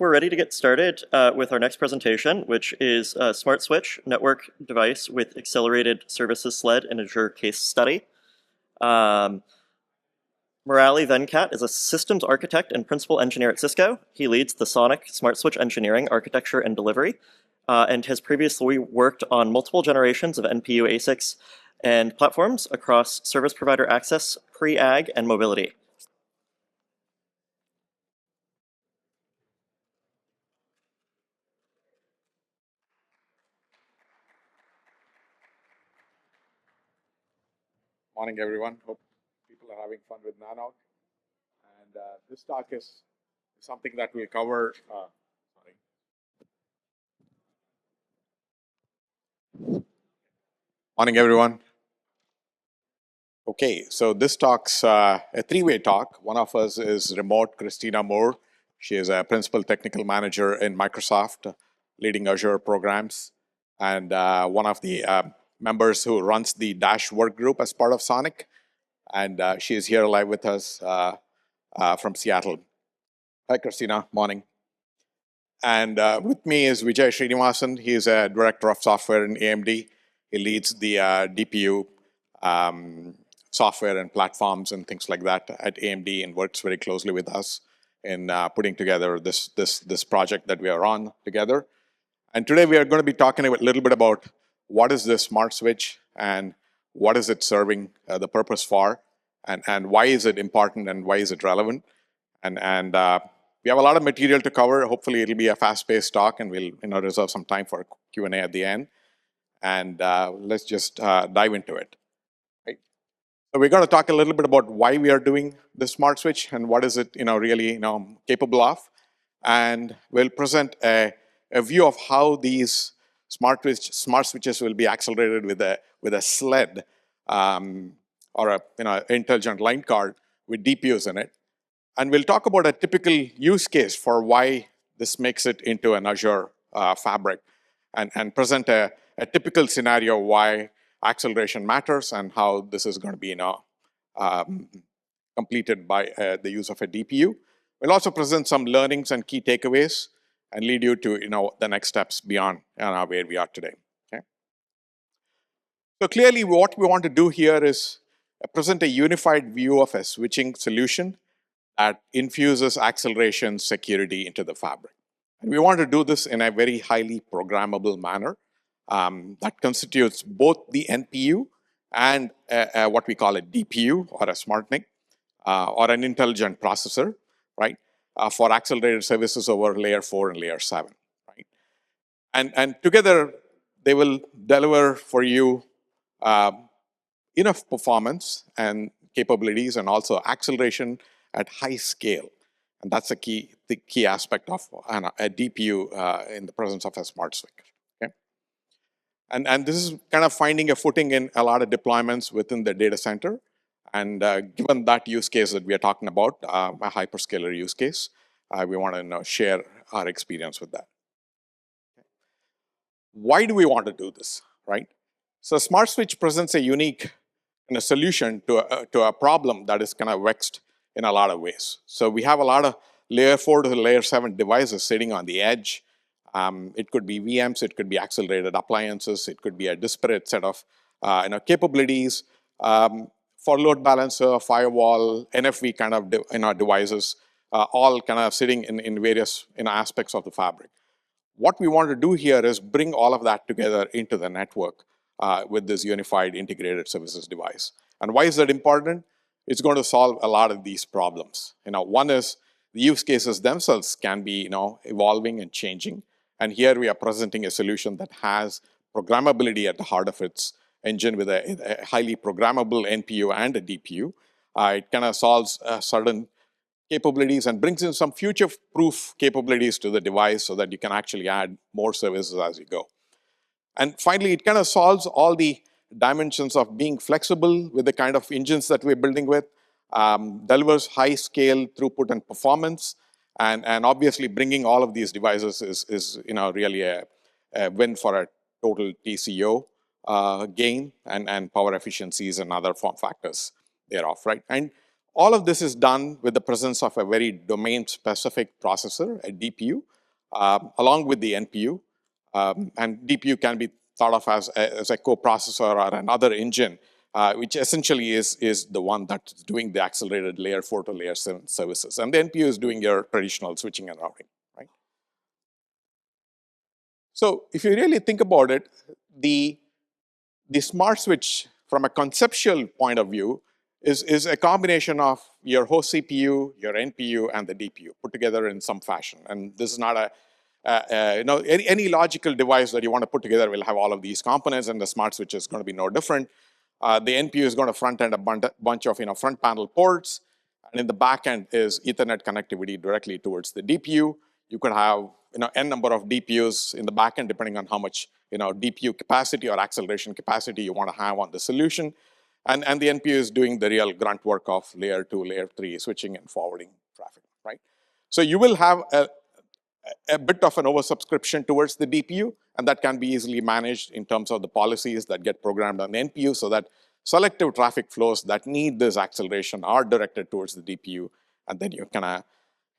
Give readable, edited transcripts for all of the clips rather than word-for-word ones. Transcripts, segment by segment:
we're ready to get started with our next presentation, which is SmartSwitch Network Device with Accelerated Services Sled and Azure Case Study. Murali Venkat is a systems architect and principal engineer at Cisco. He leads the Sonic SmartSwitch engineering, architecture, and delivery, and has previously worked on multiple generations of NPU ASICs and platforms across service provider access, pre-ag, and mobility. Morning, everyone. Hope people are having fun with Nanog. And this talk is something that we'll cover. Morning, everyone. Okay, so this talk's a three-way talk. One of us is remote, Christina Moore. She is a principal technical manager in Microsoft, leading Azure programs, and one of the members who runs the Dash work group as part of Sonic. And she is here live with us from Seattle. Hi, Christina. Morning. And with me is Vijay Srinivasan. He is a director of software in AMD. He leads the DPU software and platforms and things like that at AMD and works very closely with us in putting together this project that we are on together. And today we are going to be talking a little bit about what is this SmartSwitch and what is it serving the purpose for, and why is it important and why is it relevant. And we have a lot of material to cover. Hopefully it'll be a fast-paced talk, and we'll reserve some time for Q&A at the end. And let's just dive into it. Right. So we're going to talk a little bit about why we are doing this SmartSwitch and what is it really capable of. And we'll present a view of how these smart switches will be accelerated with a sled or a intelligent line card with DPUs in it. And we'll talk about a typical use case for why this makes it into an Azure fabric, and present a typical scenario why acceleration matters and how this is going to be completed by the use of a DPU. We'll also present some learnings and key takeaways and lead you to the next steps beyond where we are today. Okay? So clearly what we want to do here is present a unified view of a switching solution that infuses acceleration security into the fabric. And we want to do this in a very highly programmable manner that constitutes both the NPU and what we call a DPU or a SmartNIC or an intelligent processor, right, for accelerated services over layer 4 and layer 7. Right? And together they will deliver for you enough performance and capabilities and also acceleration at high scale. And that's the key aspect of a DPU in the presence of a SmartSwitch. Okay? And this is kind of finding a footing in a lot of deployments within the data center. And given that use case that we are talking about, a hyperscaler use case, we want to share our experience with that. Okay. Why do we want to do this, right? So SmartSwitch presents a unique solution to a problem that is kind of vexed in a lot of ways. So we have a lot of layer 4 to layer 7 devices sitting on the edge. It could be VMs, it could be accelerated appliances, it could be a disparate set of capabilities for load balancer, firewall, NFV kind of devices, all kind of sitting in various aspects of the fabric. What we want to do here is bring all of that together into the network with this unified integrated services device. And why is that important? It's going to solve a lot of these problems. One is the use cases themselves can be evolving and changing. And here we are presenting a solution that has programmability at the heart of its engine with a highly programmable NPU and a DPU. It kind of solves certain capabilities and brings in some future-proof capabilities to the device so that you can actually add more services as you go. And finally, it kind of solves all the dimensions of being flexible with the kind of engines that we're building with, delivers high scale throughput and performance, and obviously bringing all of these devices is really a win for a total TCO gain and power efficiencies and other form factors thereof, right? And All of this is done with the presence of a very domain-specific processor, a DPU, along with the NPU. And DPU can be thought of as a co-processor or another engine, which essentially is the one that's doing the accelerated layer 4 to layer 7 services. And the NPU is doing your traditional switching and routing, right? So if you really think about it, the smart switch from a conceptual point of view is a combination of your host CPU, your NPU, and the DPU put together in some fashion. And this is not any logical device that you want to put together will have all of these components, and the smart switch is going to be no different. The NPU is going to front end a bunch of front panel ports, and in the back end is Ethernet connectivity directly towards the DPU. You could have n number of DPUs in the back end depending on how much DPU capacity or acceleration capacity you want to have on the solution. And the NPU is doing the real grunt work of layer 2, layer 3 switching and forwarding traffic, right? So you will have a bit of an oversubscription towards the DPU, and that can be easily managed in terms of the policies that get programmed on the NPU so that selective traffic flows that need this acceleration are directed towards the DPU, and then you kind of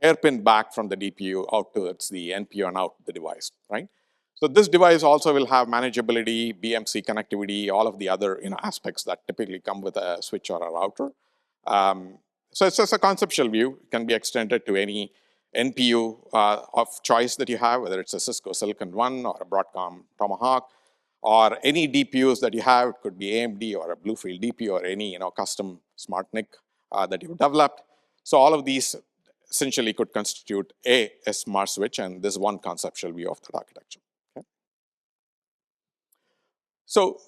hairpin back from the DPU out towards the NPU and out the device, right? So this device also will have manageability, BMC connectivity, all of the other aspects that typically come with a switch or a router. So it's just a conceptual view. It can be extended to any NPU of choice that you have, whether it's a Cisco Silicon One or a Broadcom Tomahawk, or any DPUs that you have. It could be AMD or a Bluefield DPU or any custom SmartNIC that you've developed. So all of these essentially could constitute a smart switch, and this is one conceptual view of that architecture. Okay. So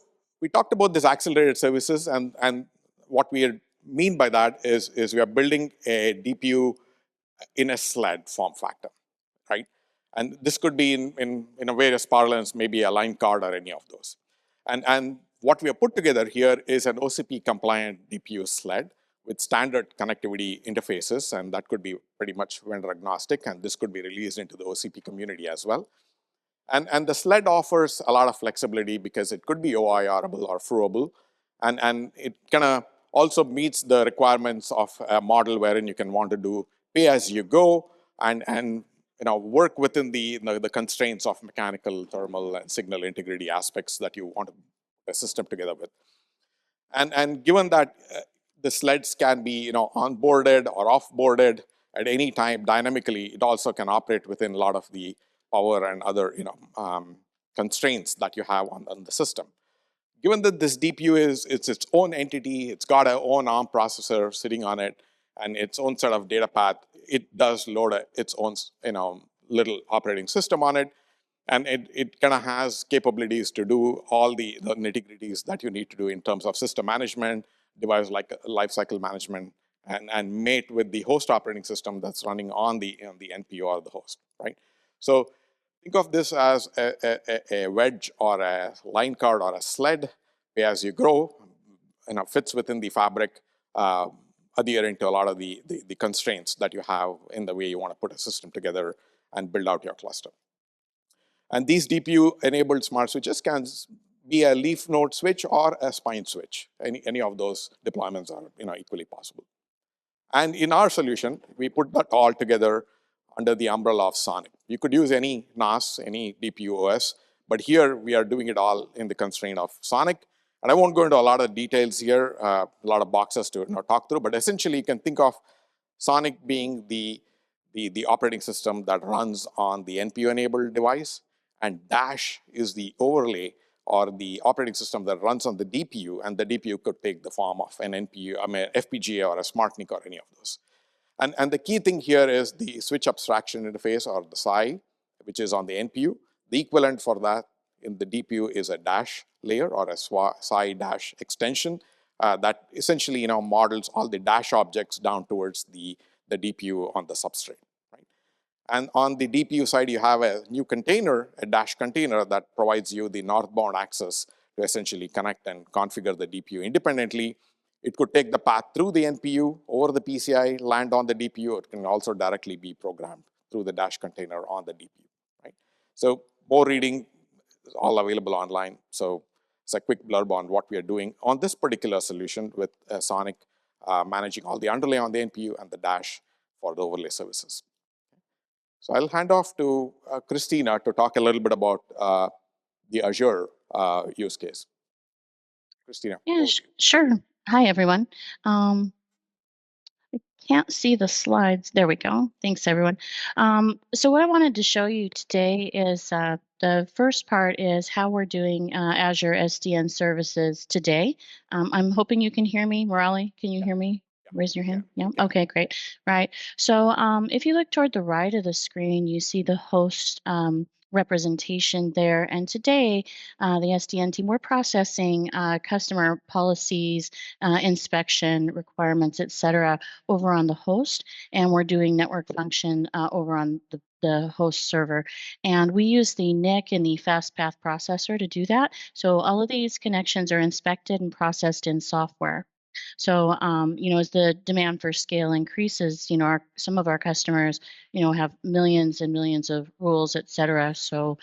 we talked about this accelerated services, and what we mean by that is we are building a DPU in a sled form factor, right? And this could be in a various parlance, maybe a line card or any of those. And what we have put together here is an OCP compliant DPU sled with standard connectivity interfaces, and that could be pretty much vendor agnostic, and this could be released into the OCP community as well. And the sled offers a lot of flexibility because it could be OIRable or fruable, and it kind of also meets the requirements of a model wherein you can want to do pay as you go and work within the constraints of mechanical, thermal, and signal integrity aspects that you want to put a system together with. And given that the sleds can be onboarded or offboarded at any time dynamically, it also can operate within a lot of the power and other constraints that you have on the system. Given that this DPU is its own entity, it's got an own ARM processor sitting on it, and its own set of data path, it does load its own little operating system on it, and it kind of has capabilities to do all the nitty-gritties that you need to do in terms of system management, device like lifecycle management, and mate with the host operating system that's running on the NPU or the host, right? So think of this as a wedge or a line card or a sled, where as you grow, fits within the fabric, adhering to a lot of the constraints that you have in the way you want to put a system together and build out your cluster. And these DPU-enabled smart switches can be a leaf node switch or a spine switch. Any of those deployments are equally possible. And in our solution, we put that all together under the umbrella of SONiC. You could use any NAS, any DPU OS, but here we are doing it all in the constraint of SONiC. And I won't go into a lot of details here, a lot of boxes to talk through, but essentially you can think of SONiC being the operating system that runs on the NPU-enabled device, and Dash is the overlay or the operating system that runs on the DPU, and the DPU could take the form of an NPU, FPGA or a SmartNIC or any of those. And the key thing here is the switch abstraction interface or the SAI, which is on the NPU. The equivalent for that in the DPU is a Dash layer or a SAI Dash extension that essentially models all the Dash objects down towards the DPU on the substrate. And on the DPU side, you have a new container, a Dash container, that provides you the northbound access to essentially connect and configure the DPU independently. It could take the path through the NPU over the PCI, land on the DPU. It can also directly be programmed through the Dash container on the DPU. Right? So more reading is all available online. So it's a quick blurb on what we are doing on this particular solution with SONiC managing all the underlay on the NPU, and the dash for the overlay services. So I'll hand off to Christina to talk a little bit about the Azure use case. Christina. Yeah, sure. Hi, everyone. I can't see the slides. There we go. Thanks, everyone. So what I wanted to show you today is the first part is how we're doing Azure SDN services today. I'm hoping you can hear me. Morali, can you hear me? Raise your hand. Yeah. Okay, great. Right. So if you look toward the right of the screen, you see the host representation there. And today, the SDN team, we're processing customer policies, inspection requirements, et cetera, over on the host. And we're doing network function over on the host server. And we use the NIC and the fast path processor to do that. So all of these connections are inspected and processed in software. So, as the demand for scale increases, some of our customers, have millions and millions of rules, et cetera. So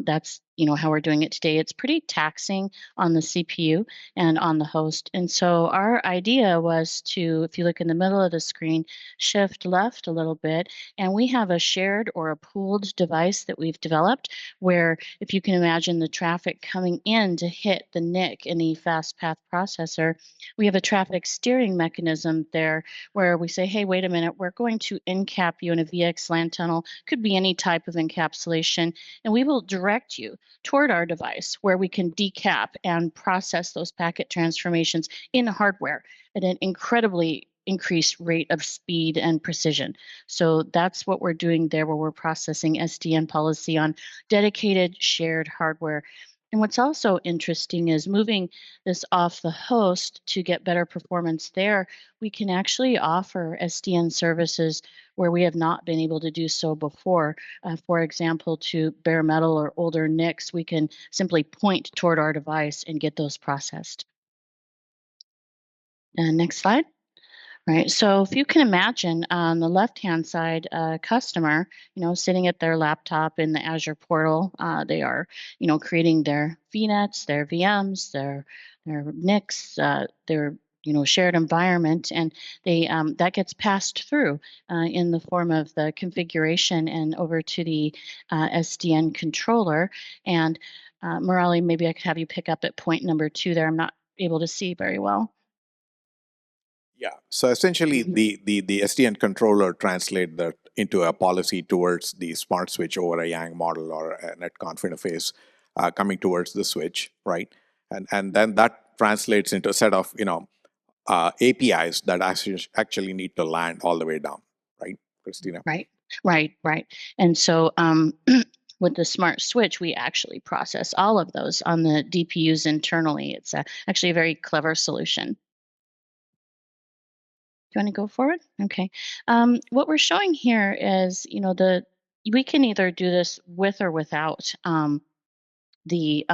that's, how we're doing it today. It's pretty taxing on the CPU and on the host. And so our idea was to, if you look in the middle of the screen, shift left a little bit, and we have a shared or a pooled device that we've developed where if you can imagine the traffic coming in to hit the NIC in the fast path processor, we have a traffic steering mechanism there where we say, hey, wait a minute, we're going to encap you in a VXLAN tunnel, could be any type of encapsulation, and we will direct you toward our device where we can decap and process those packet transformations in hardware at an incredibly increased rate of speed and precision. So that's what we're doing there, where we're processing SDN policy on dedicated shared hardware. And what's also interesting is moving this off the host to get better performance there, we can actually offer SDN services where we have not been able to do so before. For example, to bare metal or older NICs, we can simply point toward our device and get those processed. Next slide. Right. So if you can imagine on the left-hand side, a customer, sitting at their laptop in the Azure portal, they are, creating their VNets, their VMs, their NICs, their shared environment, and they that gets passed through in the form of the configuration and over to the SDN controller. And Morali, maybe I could have you pick up at point number 2 there. I'm not able to see very well. Yeah. So essentially, the SDN controller translate that into a policy towards the SmartSwitch over a YANG model or a netconf interface coming towards the switch, right? And then that translates into a set of APIs that actually need to land all the way down, right, Christina? Right. And so with the SmartSwitch, we actually process all of those on the DPUs internally. It's actually a very clever solution. Do you want to go forward? Okay. What we're showing here is, we can either do this with or without the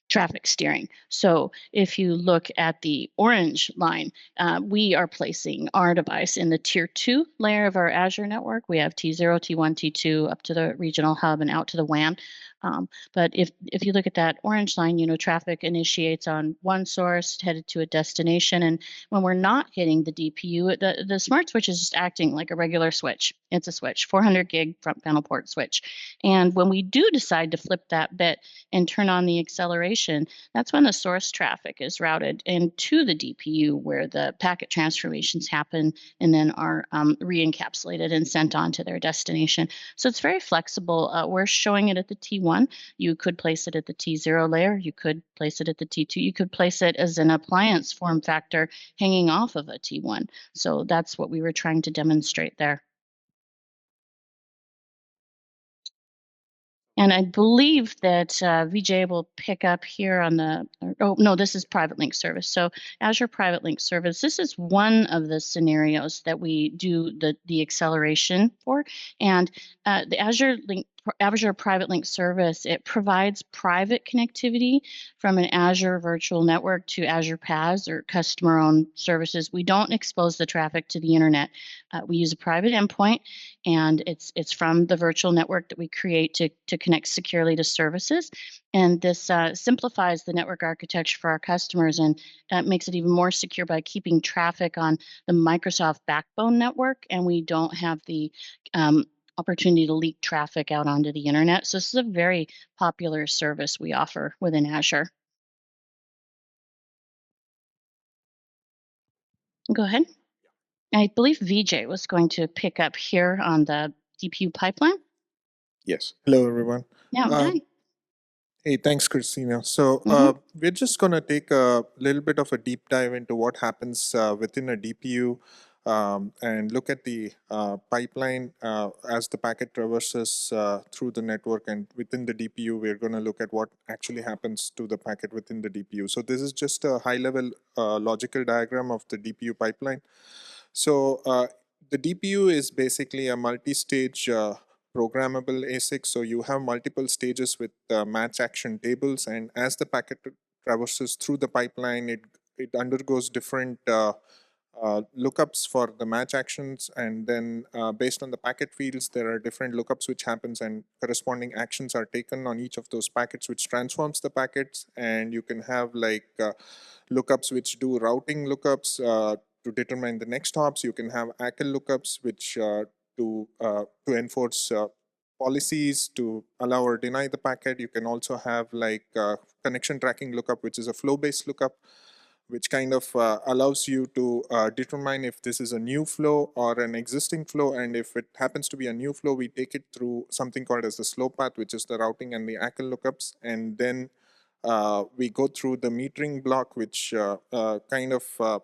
traffic steering. So if you look at the orange line, we are placing our device in the tier 2 layer of our Azure network. We have T0, T1, T2 up to the regional hub and out to the WAN. But if you look at that orange line, traffic initiates on one source headed to a destination. And when we're not hitting the DPU, the smart switch is just acting like a regular switch. It's a switch, 400 gig front panel port switch. And when we do decide to flip that bit and turn on the acceleration, that's when the source traffic is routed into the DPU where the packet transformations happen and then are re-encapsulated and sent on to their destination. So it's very flexible. We're showing it at the T1. You could place it at the T0 layer. You could place it at the T2. You could place it as an appliance form factor hanging off of a T1. So that's what we were trying to demonstrate there. And I believe that VJ will pick up here on the, oh, no, this is Private Link Service. So Azure Private Link Service, this is one of the scenarios that we do the acceleration for. And the Azure Azure Private Link Service, it provides private connectivity from an Azure virtual network to Azure PaaS or customer-owned services. We don't expose the traffic to the internet. We use a private endpoint, and it's from the virtual network that we create to connect securely to services. And this simplifies the network architecture for our customers and makes it even more secure by keeping traffic on the Microsoft backbone network, and we don't have the opportunity to leak traffic out onto the internet. So this is a very popular service we offer within Azure. Go ahead. I believe VJ was going to pick up here on the DPU pipeline. Yes. Hello, everyone. Yeah, Uh, done. Hey, thanks, Christina. So we're just going to take a little bit of a deep dive into what happens within a DPU and look at the pipeline as the packet traverses through the network, and within the DPU, we're going to look at what actually happens to the packet within the DPU. So this is just a high-level logical diagram of the DPU pipeline. So the DPU is basically a multi-stage programmable ASIC. So you have multiple stages with match action tables, and as the packet traverses through the pipeline, it undergoes different lookups for the match actions, and then based on the packet fields, there are different lookups which happens, and corresponding actions are taken on each of those packets, which transforms the packets. And you can have like lookups which do routing lookups to determine the next hops. You can have ACL lookups which to enforce policies to allow or deny the packet. You can also have like connection tracking lookup, which is a flow-based lookup, which kind of allows you to determine if this is a new flow or an existing flow. And if it happens to be a new flow, we take it through something called as the slow path, which is the routing and the ACL lookups. And then we go through the metering block, which kind of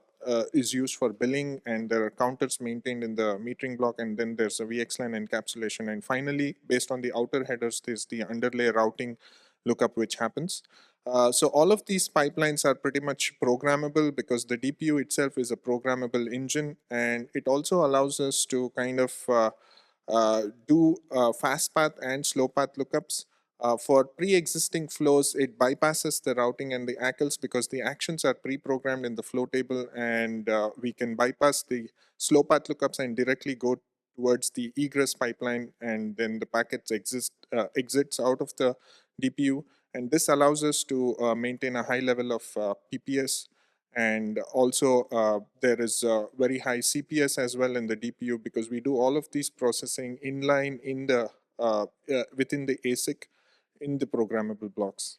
is used for billing, and there are counters maintained in the metering block, and then there's a VXLAN encapsulation. And finally, based on the outer headers, there's the underlay routing lookup which happens. So all of these pipelines are pretty much programmable because the DPU itself is a programmable engine, and it also allows us to kind of do fast path and slow path lookups. For pre-existing flows, it bypasses the routing and the ACLs because the actions are pre-programmed in the flow table, and we can bypass the slow path lookups and directly go towards the egress pipeline, and then the packets exits out of the DPU. And this allows us to maintain a high level of PPS, and also there is very high CPS as well in the DPU because we do all of these processing inline in the within the ASIC in the programmable blocks.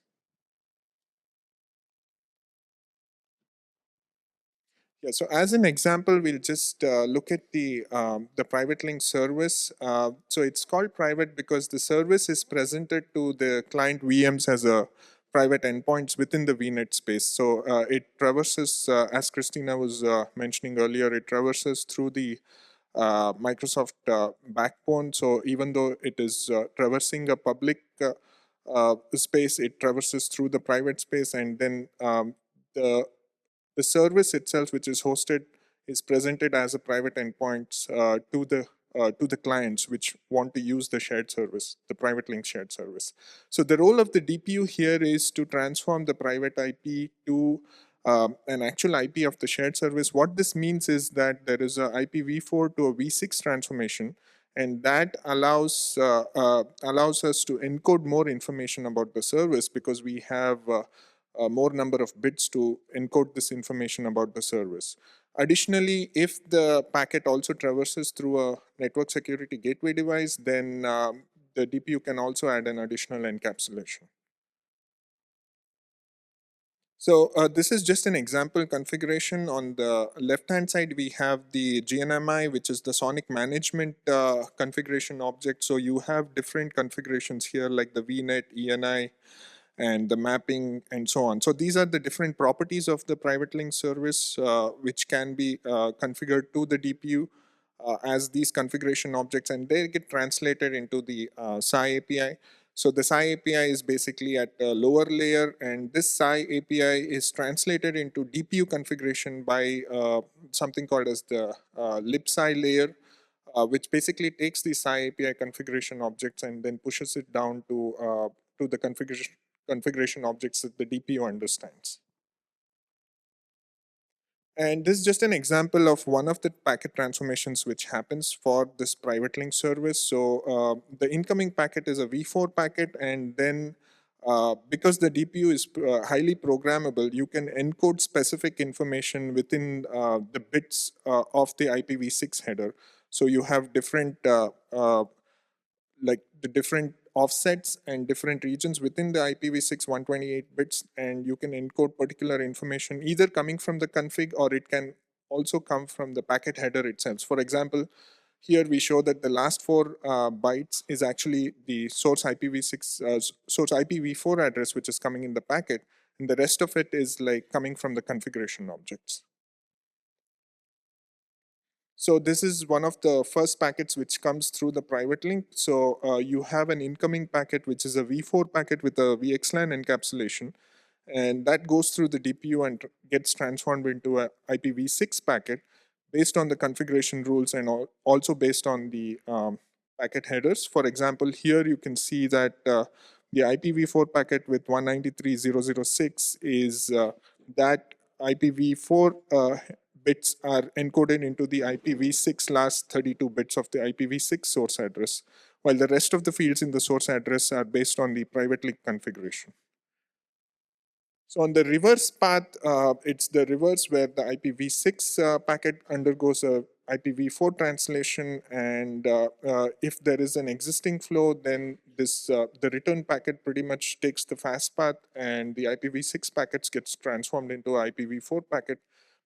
Yeah, so as an example, we'll just look at the private link service. So it's called private because the service is presented to the client VMs as a private endpoints within the VNet space. So it traverses, as Christina was mentioning earlier, it traverses through the Microsoft backbone. So even though it is traversing a public space, it traverses through the private space, and then the service itself, which is hosted, is presented as a private endpoints to the clients which want to use the shared service, the private link shared service. So the role of the DPU here is to transform the private IP to an actual IP of the shared service. What this means is that there is a IPv4 to a v6 transformation, and that allows us to encode more information about the service because we have more number of bits to encode this information about the service. Additionally, if the packet also traverses through a network security gateway device, then the DPU can also add an additional encapsulation. So this is just an example configuration. On the left-hand side, we have the GNMI, which is the sonic management configuration object. So you have different configurations here like the VNet, ENI, and the mapping and so on. So these are the different properties of the private link service which can be configured to the DPU as these configuration objects, and they get translated into the SAI API. So the SAI API is basically at a lower layer, and this SAI API is translated into DPU configuration by something called as the libSAI layer, which basically takes the SI API configuration objects and then pushes it down to the configuration objects that the DPU understands. And this is just an example of one of the packet transformations which happens for this private link service. So the incoming packet is a V4 packet, and then because the DPU is highly programmable, you can encode specific information within the bits of the IPv6 header. So you have different like the different offsets and different regions within the IPv6 128 bits, and you can encode particular information either coming from the config, or it can also come from the packet header itself. For example, here we show that the last 4 bytes is actually the source IPv6 source IPv4 address which is coming in the packet, and the rest of it is like coming from the configuration objects. So this is one of the first packets which comes through the private link. So you have an incoming packet which is a V4 packet with a VXLAN encapsulation, and that goes through the DPU and gets transformed into a IPv6 packet based on the configuration rules and also based on the packet headers. For example, here you can see that the IPv4 packet with 193.0.0.6 is that IPv4 bits are encoded into the IPv6 last 32 bits of the IPv6 source address, while the rest of the fields in the source address are based on the private link configuration. So on the reverse path, it's the reverse where the IPv6 packet undergoes a IPv4 translation, and if there is an existing flow, then this the return packet pretty much takes the fast path, and the IPv6 packets gets transformed into a IPv4 packet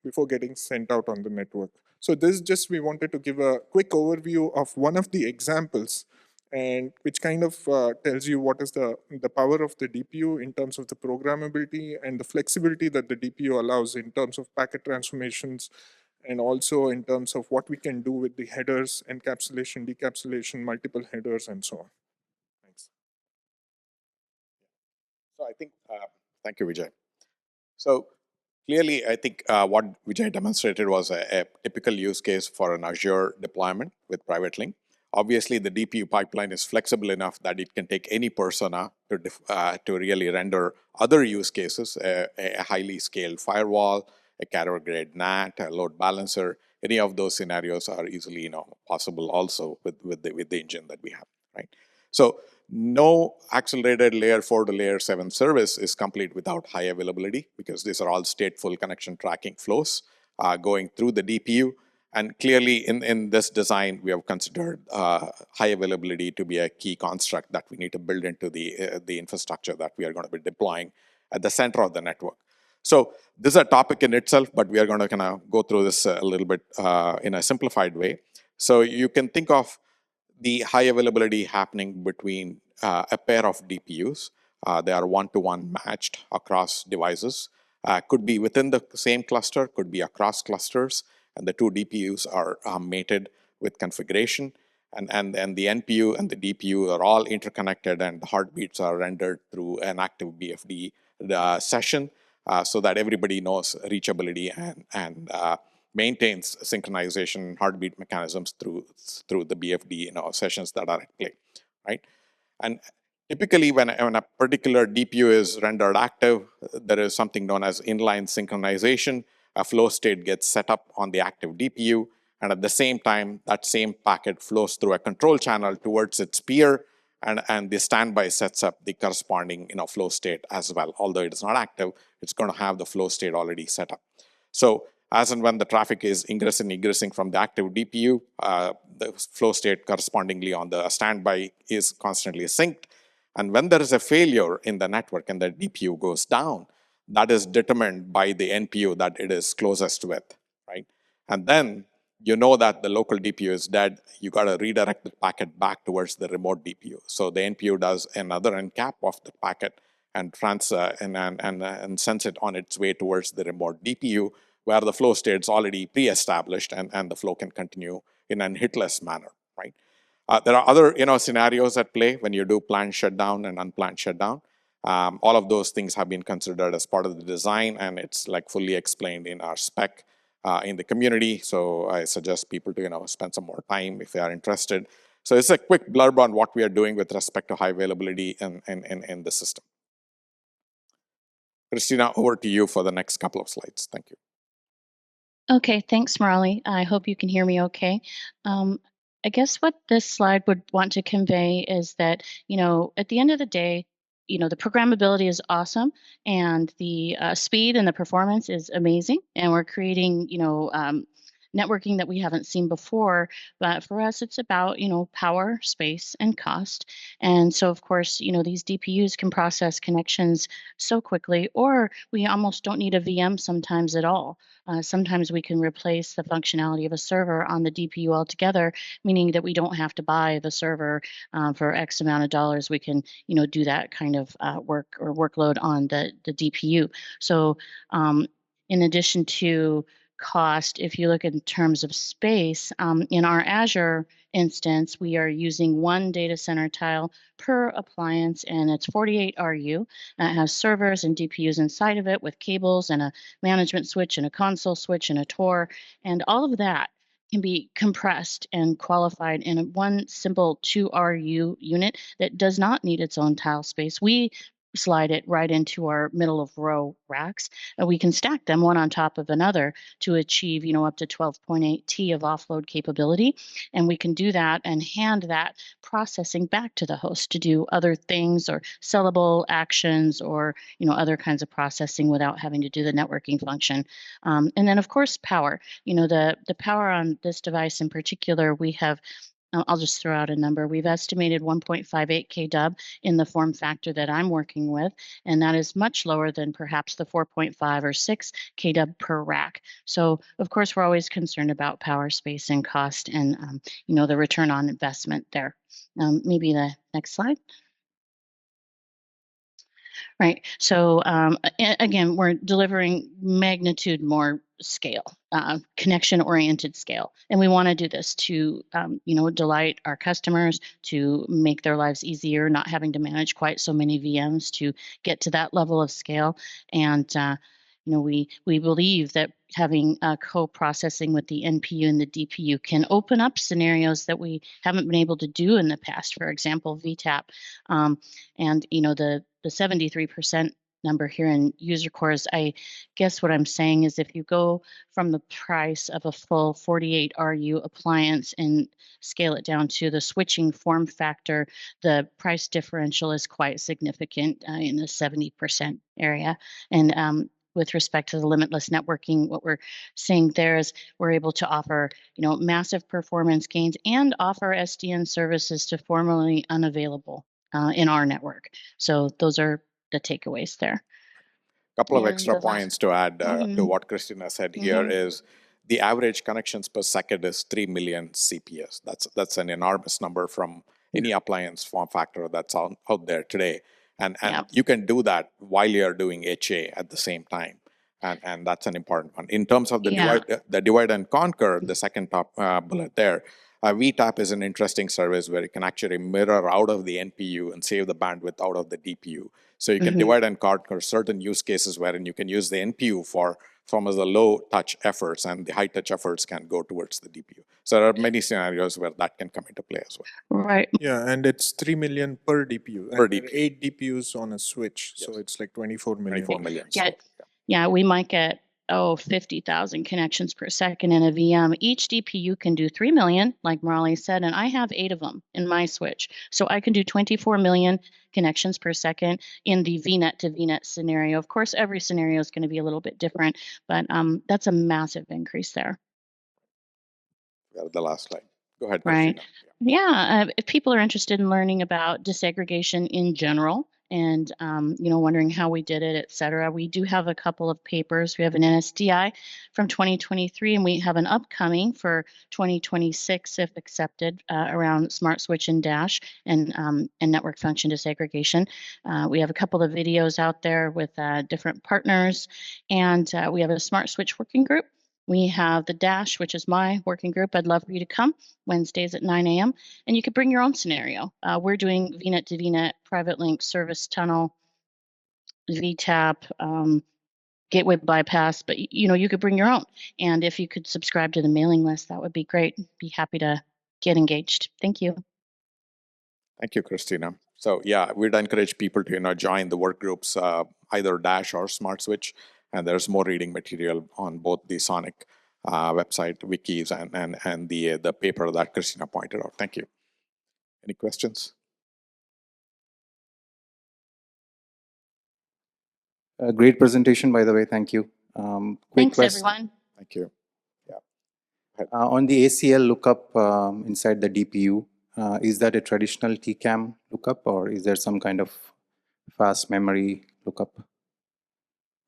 before getting sent out on the network. So this just we wanted to give a quick overview of one of the examples, and which kind of tells you what is the power of the DPU in terms of the programmability and the flexibility that the DPU allows in terms of packet transformations, and also in terms of what we can do with the headers, encapsulation, decapsulation, multiple headers, and so on. Thanks. So I think, thank you, Vijay. So clearly, I think what Vijay demonstrated was a typical use case for an Azure deployment with Private Link. Obviously, the DPU pipeline is flexible enough that it can take any persona to really render other use cases, a highly scaled firewall, a carrier-grade NAT, a load balancer. Any of those scenarios are easily possible also with the engine that we have, right? So no accelerated layer 4 to layer 7 service is complete without high availability, because these are all stateful connection tracking flows going through the DPU. And clearly in this design, we have considered high availability to be a key construct that we need to build into the infrastructure that we are going to be deploying at the center of the network. So this is a topic in itself, but we are going to kind of go through this a little bit in a simplified way. So you can think of the high availability happening between a pair of DPUs. They are one-to-one matched across devices. Could be within the same cluster, could be across clusters, and the two DPUs are mated with configuration. And the NPU and the DPU are all interconnected, and the heartbeats are rendered through an active BFD session so that everybody knows reachability and maintains synchronization heartbeat mechanisms through the BFD sessions that are at play, right? And typically when a particular DPU is rendered active, there is something known as inline synchronization. A flow state gets set up on the active DPU, and at the same time, that same packet flows through a control channel towards its peer, and the standby sets up the corresponding flow state as well. Although it is not active, it's going to have the flow state already set up. So as and when the traffic is ingressing and egressing from the active DPU, the flow state correspondingly on the standby is constantly synced. And when there is a failure in the network and the DPU goes down, that is determined by the NPU that it is closest with, right? And then you know that the local DPU is dead. You got to redirect the packet back towards the remote DPU. So the NPU does another encap of the packet and sends it on its way towards the remote DPU, where the flow state is already pre-established, and the flow can continue in an hitless manner, right? There are other scenarios at play when you do planned shutdown and unplanned shutdown. All of those things have been considered as part of the design, and it's like fully explained in our spec. in the community. So I suggest people to spend some more time if they are interested. So it's a quick blurb on what we are doing with respect to high availability in the system. Christina, over to you for the next couple of slides. Thank you. Okay, thanks, Marley. I hope you can hear me okay. I guess what this slide would want to convey is that, at the end of the day, the programmability is awesome and the speed and the performance is amazing. And we're creating, networking that we haven't seen before. But for us, it's about, power, space, and cost. And so, of course, these DPUs can process connections so quickly, or we almost don't need a VM sometimes at all. Sometimes we can replace the functionality of a server on the DPU altogether, meaning that we don't have to buy the server for X amount of dollars. We can, do that kind of work or workload on the DPU. So, in addition to cost, if you look in terms of space, in our Azure instance, we are using one data center tile per appliance, and it's 48 RU. It has servers and DPUs inside of it with cables and a management switch and a console switch and a Tor, and all of that can be compressed and qualified in one simple 2 RU unit that does not need its own tile space. We slide it right into our middle of row racks, and we can stack them one on top of another to achieve, up to 12.8 T of offload capability. And we can do that and hand that processing back to the host to do other things or sellable actions or, other kinds of processing without having to do the networking function. And then, of course, power. The power on this device in particular, we have I'll just throw out a number. We've estimated 1.58 kW in the form factor that I'm working with, and that is much lower than perhaps the 4.5 or 6 kW per rack. So, of course, we're always concerned about power, space, and cost, and the return on investment there. Maybe the next slide. Right. So again, we're delivering magnitude more scale, connection-oriented scale, and we want to do this to, delight our customers, to make their lives easier, not having to manage quite so many VMs to get to that level of scale. And we believe that having co-processing with the NPU and the DPU can open up scenarios that we haven't been able to do in the past. For example, VTAP, and the 73% number here in user cores. I guess what I'm saying is if you go from the price of a full 48 RU appliance and scale it down to the switching form factor, the price differential is quite significant in the 70% area. And with respect to the limitless networking, what we're seeing there is we're able to offer, massive performance gains and offer SDN services to formerly unavailable in our network. So those are the takeaways there. A couple of And extra points to add to what Christina said here is the average connections per second is 3 million CPS. That's an enormous number from any appliance form factor that's out there today. And you can do that while you're doing HA at the same time. And that's an important one. In terms of the divide and conquer, the second top bullet there, VTAP is an interesting service where you can actually mirror out of the NPU and save the bandwidth out of the DPU. So you can divide and conquer certain use cases wherein you can use the NPU from the low touch efforts, and the high touch efforts can go towards the DPU. So there are many scenarios where that can come into play as well. Right. Yeah, and it's 3 million per DPU. Per and there are DPU. 8 DPUs on a switch, so it's like 24 million. 24 million. Yeah, we might get 50,000 connections per second in a VM. Each DPU can do 3 million, like Marley said, and I have 8 of them in my switch. So I can do 24 million connections per second in the VNet to VNet scenario. Of course, every scenario is going to be a little bit different, but that's a massive increase there. The last slide. Go ahead, Right. Christina. Yeah, if people are interested in learning about disaggregation in general and, wondering how we did it, et cetera, we do have a couple of papers. We have an NSDI from 2023, and we have an upcoming for 2026, if accepted, around SmartSwitch and Dash and network function disaggregation. We have a couple of videos out there with different partners, and we have a SmartSwitch working group. We have the Dash, which is my working group. I'd love for you to come Wednesdays at 9 a.m. And you could bring your own scenario. We're doing VNet to VNet, private link, service tunnel, VTAP, gateway bypass, but you could bring your own. And if you could subscribe to the mailing list, that would be great. Be happy to get engaged. Thank you. Thank you, Christina. So yeah, we'd encourage people to join the work groups, either Dash or SmartSwitch, and there's more reading material on both the Sonic website, wikis, and the paper that Christina pointed out. Thank you. Any questions? Great presentation, by the way. Thank you. Quick Thanks, question. everyone. Thank you. On the ACL lookup inside the DPU, is that a traditional TCAM lookup, or is there some kind of fast memory lookup?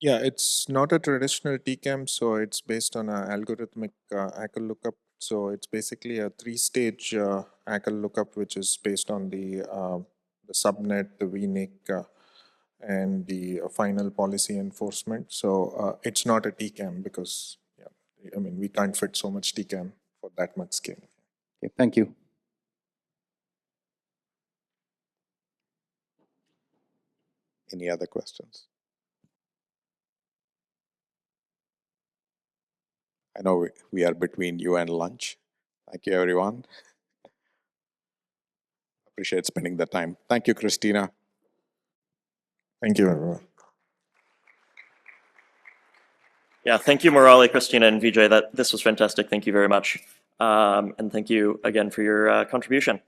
Yeah, it's not a traditional TCAM, so it's based on an algorithmic ACL lookup. So it's basically a three-stage ACL lookup, which is based on the subnet, the VNIC, and the final policy enforcement. So it's not a TCAM because, I mean, we can't fit so much TCAM for that much scale. Okay, thank you. Any other questions? I know we are between you and lunch. Thank you, everyone. Appreciate spending the time. Thank you, Christina. Thank you, everyone. Yeah, thank you, Murali, Christina, and Vijay. This was fantastic. Thank you very much. And thank you again for your contribution.